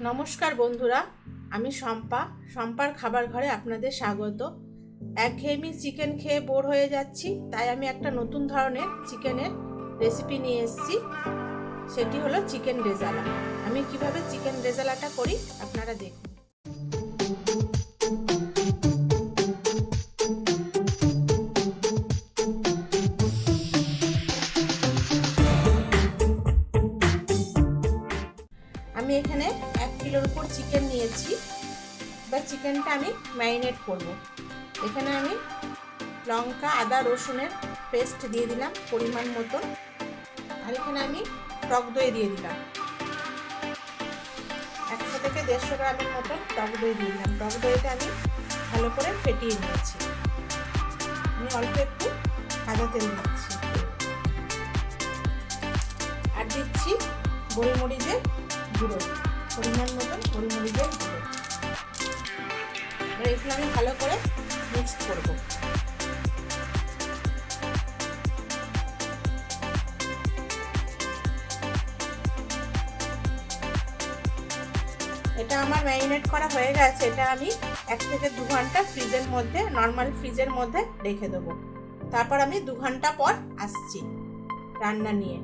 নমস্কার বন্ধুরা, আমি শম্পার খাবার ঘরে আপনাদের স্বাগত। একঘেয়েমি চিকেন খেয়ে বোর হয়ে যাচ্ছি, তাই আমি একটা নতুন ধরনের চিকেনের রেসিপি নিয়ে এসেছি। সেটি হলো চিকেন রেজালা। আমি কিভাবে চিকেন রেজালাটা করি আপনারা দেখুন। আমি এখানে 1 কিলোর উপর চিকেন নিয়েছি। এবার চিকেনটা আমি ম্যারিনেট করব। এখানে আমি লঙ্কা, আদা, রসুনের পেস্ট দিয়ে দিলাম পরিমাণ মতন, আর এখানে আমি টক দই দিয়ে দিলাম 100 থেকে 150 গ্রামের মতন টক দই দিয়ে দিলাম। টক দইটা আমি ভালো করে ফেটিয়ে নিয়েছি। আমি অল্প একটু সাদা তেল দিচ্ছি, আর দিচ্ছি গোলমরিচের গুঁড়ো, পরিমাণ মতন গোলমরিচের গুঁড়ো। এবার এগুলো আমি ভালো করে মিক্স করব। এটা আমার ম্যারিনেট করা হয়ে গেছে। এটা আমি 1 থেকে 2 ঘন্টা ফ্রিজের মধ্যে, নর্মাল ফ্রিজের মধ্যে রেখে দেবো। তারপর আমি 2 ঘন্টা পর আসছি রান্না নিয়ে।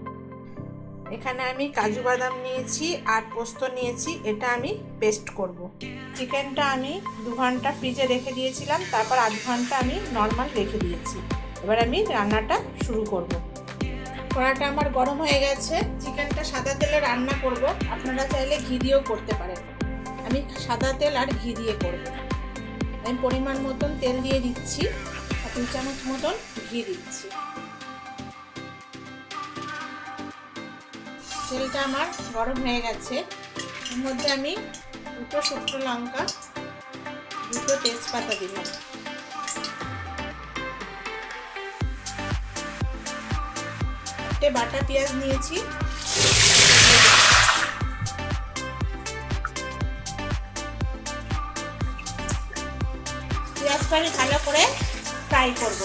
এখানে আমি কাজু বাদাম নিয়েছি আর পোস্ত নিয়েছি, এটা আমি পেস্ট করব। চিকেনটা আমি 2 ঘন্টা ফ্রিজে রেখে দিয়েছিলাম, তারপর আধ ঘন্টা আমি নর্মাল রেখে দিয়েছি। এবার আমি রান্নাটা শুরু করব। কড়াটা আমার গরম হয়ে গেছে। চিকেনটা সাদা তেলে রান্না করব, আপনারা চাইলে ঘি দিয়েও করতে পারেন। আমি সাদা তেল আর ঘি দিয়ে করব। আমি পরিমাণ মতন তেল দিয়ে দিচ্ছি, 2 চামচ মতন ঘি দিচ্ছি। তেলটা আমার গরম হয়ে গেছে। এর মধ্যে আমি 2টো শুকনো লঙ্কা, 2টো তেজপাতা দিলাম। একটা বাটা পেঁয়াজ নিয়েছি, পেঁয়াজটা আমি ভালো করে ফ্রাই করব।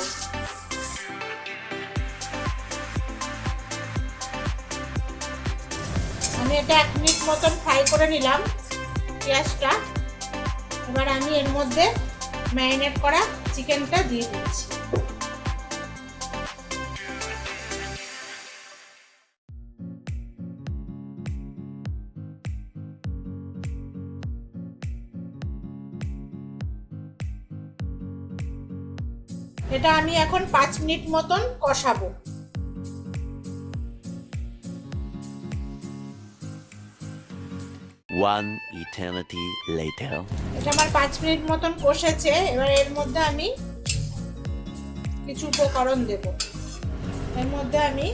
আমি এটা 1 মিনিট মতন ফ্রাই করে নিলাম পেঁয়াজটা। এবার আমি এর মধ্যে ম্যারিনেট করা চিকেনটা দিয়ে দিচ্ছি। এটা আমি এখন 5 মিনিট মতন কষাবো। One eternity later. এটা আমার 5 মিনিট মতন কষেছে। এবার এর মধ্যে আমি কিছু উপকরণ দেব। এর মধ্যে আমি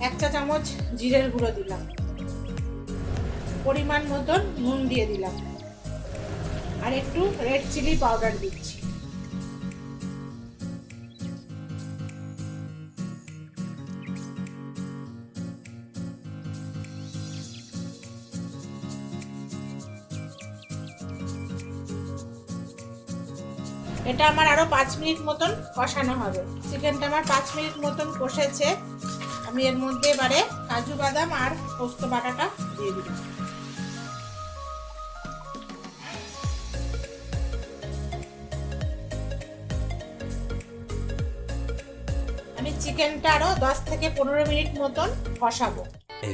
1 চা চামচ জিরের গুঁড়ো দিলাম, পরিমাণ মতন নুন দিয়ে দিলাম, আর একটু রেড চিলি পাউডার দিচ্ছি। এটা আমার আরো 5 মিনিট মতন কষানো হবে। চিকেনটা আমার 5 মিনিট মতন কষেছে। আমি এর মধ্যে এবারে কাজু বাদাম আর পোস্ত বাটাটা দিয়ে দিই। আমি চিকেনটা আরো 10 থেকে 15 মিনিট মতন কষাবো। A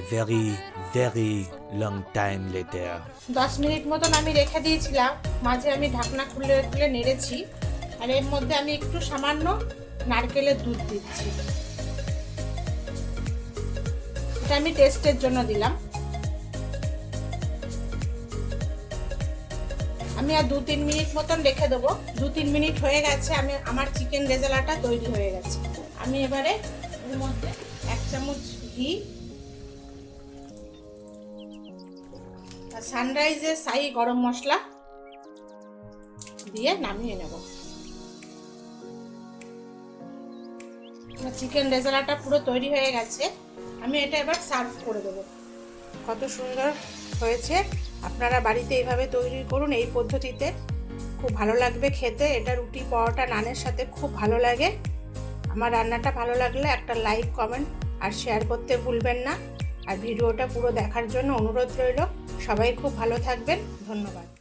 very long time later. 10 minute মতন আমি রেখে দিয়েছিলাম। মাঝে আমি ঢাকনা খুলে খুলে নেড়েছি, আর এর মধ্যে আমি একটু সামান্য নারকেলের দুধ দিচ্ছি। এটা আমি টেস্টের জন্য দিলাম। আমি আর 2-3 মিনিট মতন রেখে দেবো। 2-3 মিনিট হয়ে গেছে। আমার চিকেন রেজালাটা তৈরি হয়ে গেছে। আমি এবারে এর মধ্যে 1 চামচ ঘি আর সানরাইজের শাহি গরম মশলা দিয়ে নামিয়ে নেব। চিকেন রেজালাটা পুরো তৈরি হয়ে গেছে। আমি এটা এবার সার্ভ করে দেবো। কত সুন্দর হয়েছে। আপনারা বাড়িতে এইভাবে তৈরি করুন, এই পদ্ধতিতে। খুব ভালো লাগবে খেতে। এটা রুটি, পরোটা, নানের সাথে খুব ভালো লাগে। আমার রান্নাটা ভালো লাগলে একটা লাইক, কমেন্ট আর শেয়ার করতে ভুলবেন না। আর ভিডিওটা পুরো দেখার জন্য অনুরোধ রইল। সবাই খুব ভালো থাকবেন। ধন্যবাদ।